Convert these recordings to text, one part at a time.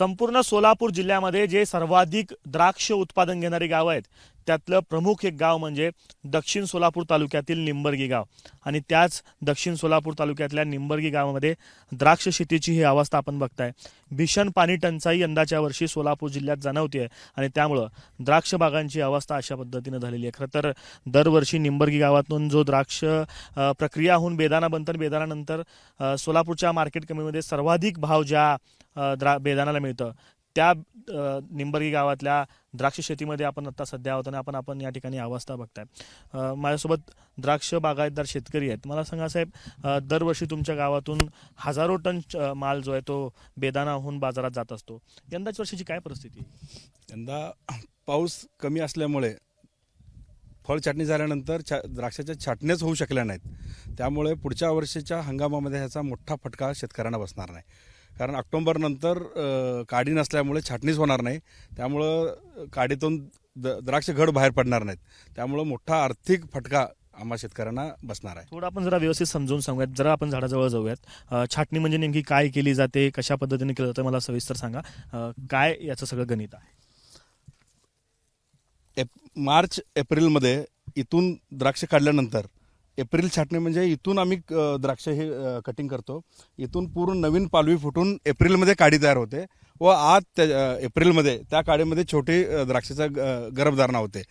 संपूर्ण सोलापूर जिल्ह्यामध्ये जे सर्वाधिक द्राक्ष उत्पादन घेणारी गावं आहेत त्यातलं प्रमुख एक गाव म्हणजे दक्षिण सोलापूर तालुक्यातील निंबर्गी गाव आणि त्याच दक्षिण सोलापूर तालुक्यातल्या निंबर्गी गावामध्ये द्राक्ष शेतीची ही अवस्था आपण बघताय। भीषण पाणी टंचाई यंदाच्या वर्षी सोलापूर जिल्ह्यात जाणवते आणि त्यामुळं द्राक्ष बागांची अवस्था अशा पद्धतीने झालेली आहे। खरं तर दरवर्षी निंबर्गी गावातून जो द्राक्ष प्रक्रिया होऊन बेदाणा बनतं, बेदाण्यानंतर सोलापूरच्या मार्केट कमिटीमध्ये सर्वाधिक भाव ज्या बेदाण्याला मिळतं त्या निंबर्गी गावातल्या द्राक्ष शेतीमध्ये आपण आता सध्या आहोत आणि आपण या ठिकाणी अवस्था बघताय। माझ्यासोबत द्राक्ष बागायतदार शेतकरी आहेत। मला सांगा साहेब, दरवर्षी तुमच्या गावातून हजारो टन माल जो आहे तो बेदाणाहून बाजारात जात असतो, यंदाच्या वर्षीची काय परिस्थिती आहे? यंदा पाऊस कमी असल्यामुळे फळ छाटणी झाल्यानंतर द्राक्षाच्या छाटण्याच होऊ शकल्या नाहीत, त्यामुळे पुढच्या वर्षीच्या हंगामामध्ये ह्याचा मोठा फटका शेतकऱ्यांना बसणार नाही। कारण ऑक्टोबर नंतर काडी नसल्यामुळे छाटणीच होणार नाही, त्यामुळं काडीतून द्राक्ष घड बाहेर पडणार नाहीत, त्यामुळं मोठा आर्थिक फटका आम्हा शेतकऱ्यांना बसणार आहे। थोडं आपण जरा व्यवस्थित समजून सांगूयात, जरा आपण झाडाजवळ जाऊयात। छाटणी म्हणजे नेमकी काय केली जाते, कशा पद्धतीने केलं जातं, मला सविस्तर सांगा, काय याचं सगळं गणित आहे? मार्च एप्रिलमध्ये इथून द्राक्ष काढल्यानंतर एप्रिल छाटणी म्हणजे इथून आम्ही द्राक्ष हे कटिंग करतो, इथून पूर्ण नवीन पालवी फुटून एप्रिलमध्ये काडी तयार होते व आज एप्रिलमध्ये त्या काडीमध्ये छोटी द्राक्षाचा गर्भधारणा होते।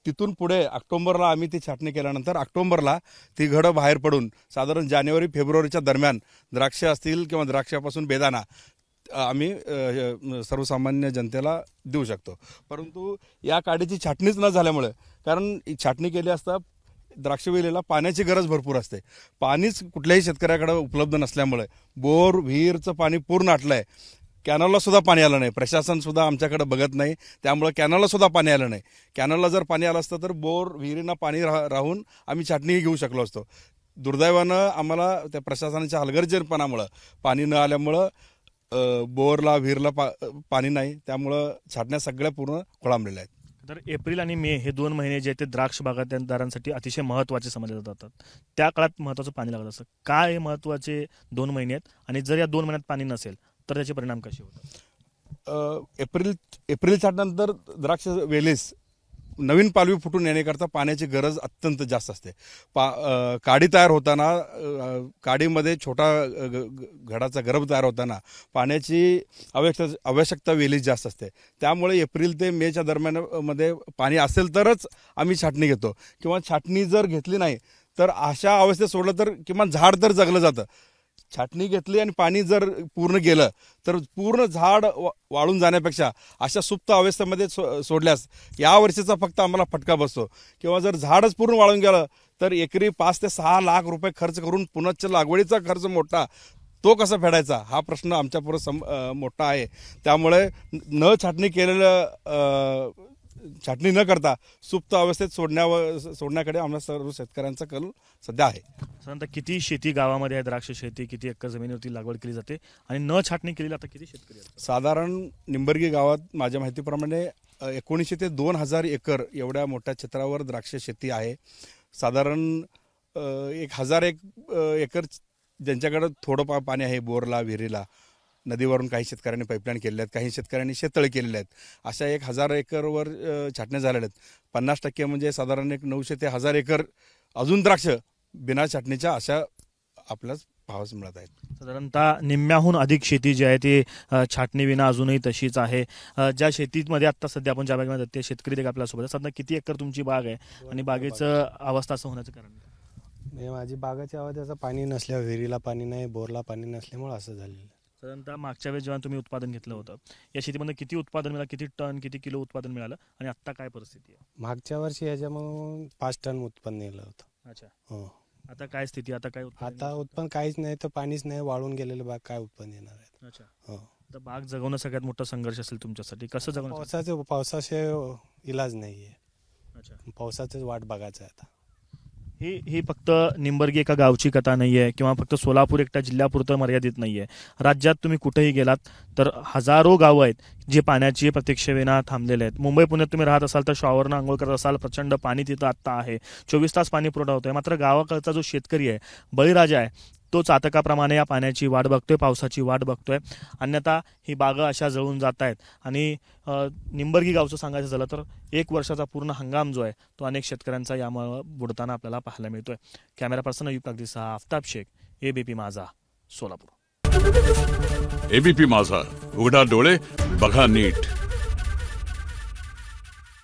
तिथून पुढे ऑक्टोबरला आम्ही ती छाटणी केल्यानंतर ऑक्टोबरला ती घडं बाहेर पडून साधारण जानेवारी फेब्रुवारीच्या दरम्यान द्राक्ष असतील किंवा द्राक्षापासून बेदाणा आम्ही सर्वसामान्य जनतेला देऊ शकतो। परंतु या काडीची छाटणीच न झाल्यामुळे, कारण छाटणी केली असता द्राक्ष वेलीला पाण्याची गरज भरपूर असते, पाणीच कुठल्याही शेतकऱ्याकडे उपलब्ध नसल्यामुळे बोर विहीरचं पाणी पूर्ण आटलंय, कॅनलला सुद्धा पाणी आलं नाही, प्रशासन सुद्धा आमच्याकडे बघत नाही, त्यामुळे कॅनलला सुद्धा पाणी आलं नाही। कॅनलला जर पाणी आलं असतं तर बोर विहिरींना पाणी राहून आम्ही छाटणीही घेऊ शकलो असतो। दुर्दैवानं आम्हाला त्या प्रशासनाच्या हलगर्जीपणामुळं पाणी न आल्यामुळं बोरला विहीरला पाणी नाही, त्यामुळं छाटण्या सगळ्या पूर्ण खोळंबलेल्या आहेत। तर एप्रिल आणि मे हे 2 महिने जे ते द्राक्ष बागायतदारांसाठी अतिशय महत्त्वाचे समजले जातात, त्या काळात महत्त्वाचं पाणी लागत असतं। काय महत्त्वाचे 2 महिने आहेत आणि जर या 2 महिन्यात पाणी नसेल तर त्याचे परिणाम कसे होतात? एप्रिल छाटल्यानंतर द्राक्ष वेलीस नवीन पालवी फुटून येण्याकरता पाण्याची गरज अत्यंत जास्त असते। काडी तयार होताना, काडीमध्ये छोटा घडाचा गर्भ तयार होताना पाण्याची आवश्यकता वेलीस जास्त असते, त्यामुळे एप्रिल ते मेच्या दरम्यानमध्ये पाणी असेल तरच आम्ही छाटणी घेतो, किंवा छाटणी जर घेतली नाही तर अशा अवस्थेत सोडलं तर किमान झाड तर जगलं जातं। छाटणी घेतली आणि पाणी जर पूर्ण गेलं तर पूर्ण झाड वाळून जाण्यापेक्षा अशा सुप्त अवस्थेमध्ये सोडल्यास या वर्षीचा फक्त आम्हाला फटका बसतो, किंवा जर झाडच पूर्ण वाळून गेलं तर एकरी 5 ते 6 लाख रुपये खर्च करून पुन्हा लागवडीचा खर्च मोठा, तो कसा फेडायचा हा प्रश्न आमच्यापुढे मोठा आहे। त्यामुळे न छाटणी केलेलं, छाटणी न करता सुप्त अवस्थेत सोडण्याकडे आम्हाला सर्व शेतकऱ्यांचा कल सध्या आहे। साधारणतः किती शेती गावामध्ये आहे द्राक्ष शेती, किती एकर जमिनीवरती लागवड केली जाते आणि न छाटणी केलेली आता किती शेतकरी आहेत? साधारण निंबर्गी गावात माझ्या माहितीप्रमाणे 1900 ते 2000 एकर एवढ्या मोठ्या क्षेत्रावर द्राक्ष शेती आहे। साधारण 1000 एकर ज्यांच्याकडे थोडं पाणी आहे, बोरला विहिरीला, नदीवरून काही शेतकऱ्यांनी पाईपलाईन केलेल्या आहेत, काही शेतकऱ्यांनी शेततळे केलेले आहेत, अशा 1000 एकरवर छाटण्या झालेल्या आहेत। 50% म्हणजे साधारण 900 ते 1000 एकर अजून द्राक्ष बिना छाटणीच्या अशा आपल्याच पाहावयास मिळत आहेत। साधारणतः निम्म्याहून अधिक शेती जी आहे ती छाटणी विना अजूनही तशीच आहे। ज्या शेतीमध्ये आता सध्या आपण ज्या बागेमध्ये ते शेतकरी देखील आपल्यासोबत, साधारण किती एकर तुमची बाग आहे आणि बागेचं अवस्था असं होण्याचं कारण? माझी बागाची अवस्था पाणी नसल्यावर, विहिरीला पाणी नाही, बोरला पाणी नसल्यामुळे असं झालेलं। साधारणतः मागच्या वेळेस जेव्हा तुम्ही उत्पादन घेतलं होतं या शेतीमध्ये किती उत्पादन मिळालं, किती टन किती किलो उत्पादन मिळालं आणि आता काय परिस्थिती आहे? मागच्या वर्षी याच्यामुळे 5 टन उत्पन्न नेलं होतं। अच्छा, हो। आता काय स्थिती, आता काय आता उत्पन्न काहीच नाही, तर पाणीच नाही, वाळून गेलेलं बाग काय उत्पन्न येणार आहे? अच्छा, हो। तर बाग जगवणं सगळ्यात मोठा संघर्ष असेल तुमच्यासाठी, कसं जगवणं? पावसाशिवाय इलाज नाहीये। अच्छा, पावसाचीच वाट बघायचं आहे आता। ही फक्त निंबर्गी एका गावची कथा नाहीये किंवा फक्त सोलापूर एकट्या जिल्ह्यापुरतं मर्यादित नाहीये। राज्यात तुम्ही कुठेही गेलात तर हजारो गावं आहेत जे पाण्याची प्रतीक्षेविना थांबलेले आहेत। मुंबई पुण्यात तुम्ही राहत असाल तर शॉवरनं आंघोळ करत असाल, प्रचंड पाणी तिथं आत्ता आहे, 24 तास पाणी पुरवठा होतोय, मात्र गावाकडचा जो शेतकरी आहे, बळीराजा आहे, तो चातकाप्रमाणे या पाण्याची वाट बघतोय, पावसाची वाट बघतोय. अन्यथा ही बागं अशा जळून जात आहेत. आणि निंबर्गी गावचं सांगायचं झालं तर 1 वर्षाचा पूर्ण हंगाम जो आहे तो अनेक शेतकऱ्यांचा यामुळे बुडताना आपल्याला पाहायला मिळतोय. कॅमेरा पर्सन अयुब कागदीसह आफताब शेख, एबीपी माझा, सोलापूर. एबीपी माझा, उघडा डोळे बघा नीट.